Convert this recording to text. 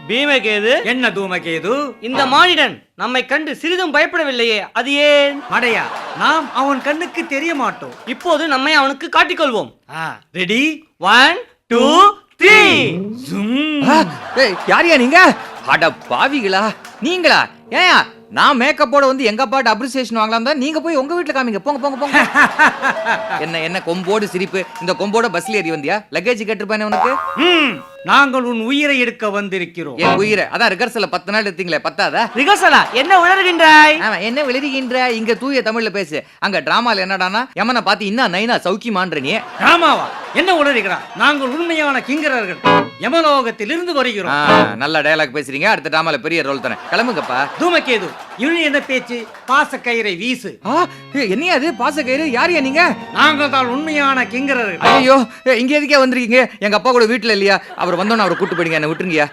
பீமகேது, என்ன தூமகேது? இந்த மானிடன் நம்மை கண்டு சிறிதும் பயப்படவில்லையே, அது ஏன்? மடையா, நாம் அவன் கண்ணுக்கு தெரிய மாட்டோம். இப்போது நம்மை அவனுக்கு காட்டிக்கொள்வோம். ரெடி? 1 2 3. யாரியா நீங்க? அட பாவிகளா நீங்களா? ஏயா நான் மேக்கப்போட வந்து எங்க பாட்டு அப்ரிசியேஷன் வாங்கலாம் தான், நீங்க போய் உங்க வீட்டுல காமிங்க. போங்க போங்க போங்க. என்ன கொம்போடு சிரிப்பு? இந்த கொம்போட பஸ்ல ஏறி வந்தியா? லக்கேஜ் கேட்டிருப்பானே உனக்கு. நாங்கள் உன் உயிரை எடுக்க வந்திருக்கிறோம். என் உயிரை அதான் ரிகர்சல்ல 10 நாள் எடுத்தீங்களே, பத்தாதா? ரிகர்சலா? என்ன உணர்கின்றாய்? ஆமா, என்ன விளையாடுகின்ற? இங்க தூய தமிழ்ல பேசு. அங்க டிராமால என்னடானா யமனை பார்த்து இன்னும் நைனா சௌக்கியமான்ற நீ. ராமாவா? என்ன உணர்கிறான்? நாங்கள் உண்மையான கிங்கரர்கள், யமலோகத்தில் இருந்து வருகிறோம். நல்ல டயலாக் பேசுறீங்க. அடுத்த டிராமால பெரிய ரோல் தரேன். கிளம்புங்கப்பா. தூமகேது, இவனு என்ன பேச்சு? பாச கயிறை வீசு. என்னையா அது பாச கயிறு? யாரையா நீங்க? நாங்கள் தான் உண்மையான கிங்கரர்கள். ஐயோ, இங்க எதுக்கே வந்திருக்கீங்க? எங்க அப்பா கூட வீட்டுல இல்லையா? அவர் வந்தோன்னு அவரை கூட்டு போயிடுங்க, என்ன விட்டுருங்கயா.